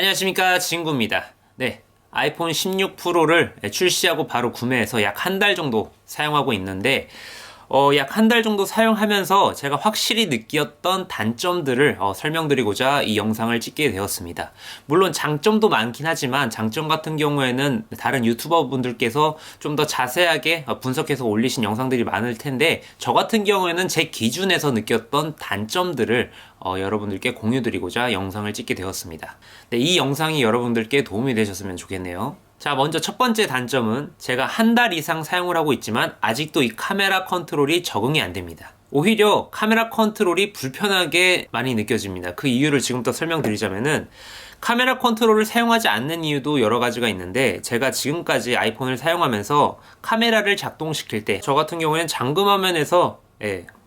안녕하십니까, 진구입니다. 네, 아이폰 16 프로를 출시하고 바로 구매해서 약 한 달 정도 사용하고 있는데 약 한 달 정도 사용하면서 제가 확실히 느꼈던 단점들을 설명드리고자 이 영상을 찍게 되었습니다. 물론 장점도 많긴 하지만 장점 같은 경우에는 다른 유튜버 분들께서 좀 더 자세하게 분석해서 올리신 영상들이 많을 텐데, 저 같은 경우에는 제 기준에서 느꼈던 단점들을 여러분들께 공유드리고자 영상을 찍게 되었습니다. 네, 이 영상이 여러분들께 도움이 되셨으면 좋겠네요. 자, 먼저 첫 번째 단점은 제가 한 달 이상 사용을 하고 있지만 아직도 이 카메라 컨트롤이 적응이 안 됩니다. 오히려 카메라 컨트롤이 불편하게 많이 느껴집니다. 그 이유를 지금부터 설명드리자면은, 카메라 컨트롤을 사용하지 않는 이유도 여러 가지가 있는데, 제가 지금까지 아이폰을 사용하면서 카메라를 작동시킬 때 저 같은 경우에는 잠금 화면에서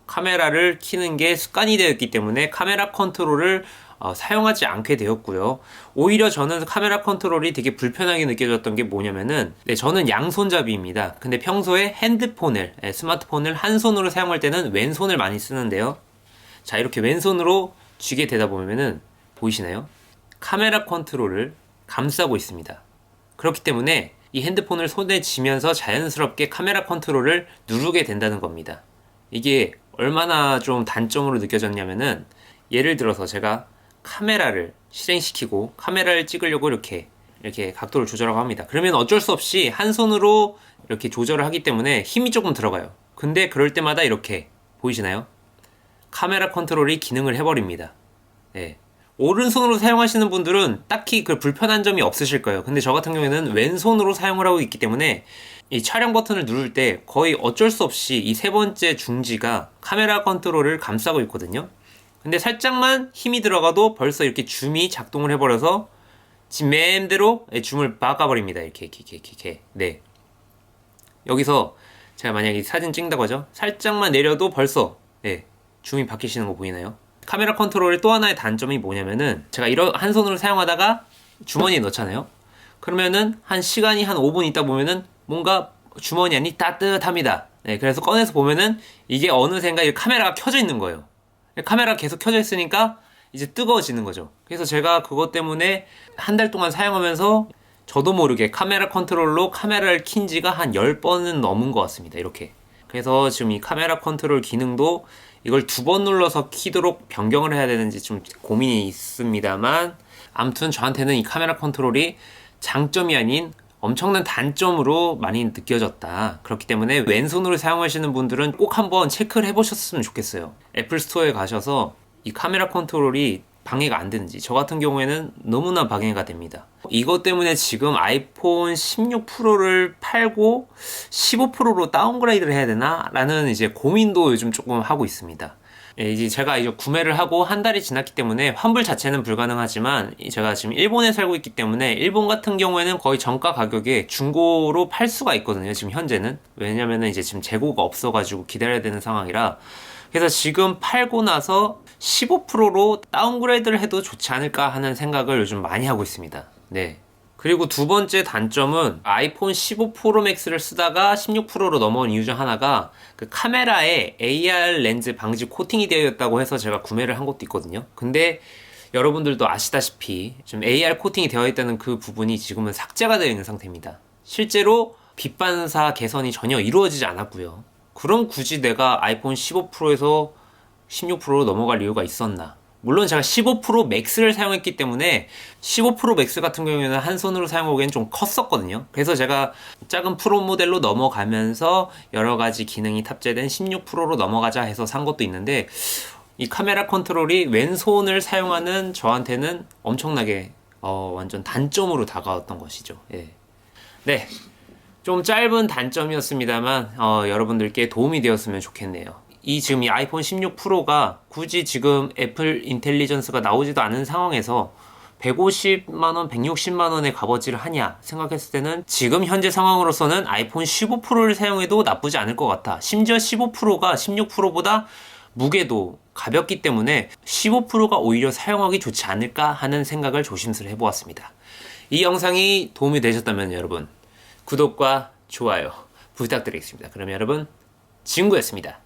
카메라를 켜는 게 습관이 되었기 때문에 카메라 컨트롤을 사용하지 않게 되었고요. 오히려 저는 카메라 컨트롤이 되게 불편하게 느껴졌던 게 뭐냐면은, 저는 양손잡이입니다. 근데 평소에 핸드폰을, 스마트폰을 한 손으로 사용할 때는 왼손을 많이 쓰는데요. 자, 이렇게 왼손으로 쥐게 되다 보면은 보이시나요? 카메라 컨트롤을 감싸고 있습니다. 그렇기 때문에 이 핸드폰을 손에 쥐면서 자연스럽게 카메라 컨트롤을 누르게 된다는 겁니다. 이게 얼마나 좀 단점으로 느껴졌냐면은, 예를 들어서 제가 카메라를 실행시키고 카메라를 찍으려고 이렇게 각도를 조절하고 합니다. 그러면 어쩔 수 없이 한 손으로 이렇게 조절을 하기 때문에 힘이 조금 들어가요. 근데 그럴 때마다 이렇게 보이시나요? 카메라 컨트롤이 기능을 해버립니다. 오른손으로 사용하시는 분들은 딱히 그 불편한 점이 없으실 거예요. 근데 저 같은 경우에는 왼손으로 사용을 하고 있기 때문에 이 촬영 버튼을 누를 때 거의 어쩔 수 없이 이 세 번째 중지가 카메라 컨트롤을 감싸고 있거든요. 근데 살짝만 힘이 들어가도 벌써 이렇게 줌이 작동을 해버려서 지 맴대로 줌을 바꿔버립니다. 이렇게. 네. 여기서 제가 만약에 사진 찍는다고 하죠. 살짝만 내려도 벌써 줌이 바뀌시는 거 보이나요? 카메라 컨트롤의 또 하나의 단점이 뭐냐면은, 제가 한 손으로 사용하다가 주머니에 넣잖아요. 그러면은 한 시간이 한 5분 있다 보면은 뭔가 주머니 안이 따뜻합니다. 그래서 꺼내서 보면은 이게 어느샌가 카메라가 켜져 있는 거예요. 카메라가 계속 켜져 있으니까 이제 뜨거워지는 거죠. 그래서 제가 그것 때문에 한 달 동안 사용하면서 저도 모르게 카메라 컨트롤로 카메라를 킨 지가 한 10번은 넘은 것 같습니다. 이렇게. 그래서 지금 이 카메라 컨트롤 기능도 이걸 2번 눌러서 키도록 변경을 해야 되는지 좀 고민이 있습니다만, 아무튼 저한테는 이 카메라 컨트롤이 장점이 아닌 엄청난 단점으로 많이 느껴졌다. 그렇기 때문에 왼손으로 사용하시는 분들은 꼭 한번 체크를 해보셨으면 좋겠어요. 애플 스토어에 가셔서 이 카메라 컨트롤이 방해가 안 되는지, 저 같은 경우에는 너무나 방해가 됩니다. 이것 때문에 지금 아이폰 16 프로를 팔고 15 프로로 다운그레이드를 해야 되나? 라는 이제 고민도 요즘 조금 하고 있습니다. 이제 제가 이제 구매를 하고 한 달이 지났기 때문에 환불 자체는 불가능하지만, 제가 지금 일본에 살고 있기 때문에 일본 같은 경우에는 거의 정가 가격에 중고로 팔 수가 있거든요. 지금 현재는. 왜냐면은 이제 지금 재고가 없어가지고 기다려야 되는 상황이라. 그래서 지금 팔고 나서 15 프로로 다운그레이드를 해도 좋지 않을까 하는 생각을 요즘 많이 하고 있습니다. 네. 그리고 두 번째 단점은, 아이폰 15 프로 맥스를 쓰다가 16 프로로 넘어온 이유 중 하나가 그 카메라에 AR 렌즈 방지 코팅이 되어 있다고 해서 제가 구매를 한 것도 있거든요. 근데 여러분들도 아시다시피 지금 AR 코팅이 되어 있다는 그 부분이 지금은 삭제가 되어 있는 상태입니다. 실제로 빛 반사 개선이 전혀 이루어지지 않았고요. 그럼 굳이 내가 아이폰 15 프로에서 16 프로로 넘어갈 이유가 있었나? 물론 제가 15 프로 맥스를 사용했기 때문에 15 프로 맥스 같은 경우에는 한 손으로 사용하기엔 좀 컸었거든요. 그래서 제가 작은 프로 모델로 넘어가면서 여러 가지 기능이 탑재된 16 프로로 넘어가자 해서 산 것도 있는데, 이 카메라 컨트롤이 왼손을 사용하는 저한테는 엄청나게 완전 단점으로 다가왔던 것이죠. 네. 좀 짧은 단점이었습니다만 여러분들께 도움이 되었으면 좋겠네요. 지금 이 아이폰 16 프로가 굳이 지금 애플 인텔리전스가 나오지도 않은 상황에서 150만원, 160만원의 값어치를 하냐 생각했을 때는, 지금 현재 상황으로서는 아이폰 15 프로를 사용해도 나쁘지 않을 것 같아. 심지어 15 프로가 16 프로보다 무게도 가볍기 때문에 15 프로가 오히려 사용하기 좋지 않을까 하는 생각을 조심스레 해보았습니다. 이 영상이 도움이 되셨다면 여러분, 구독과 좋아요 부탁드리겠습니다. 그럼 여러분, 진구였습니다.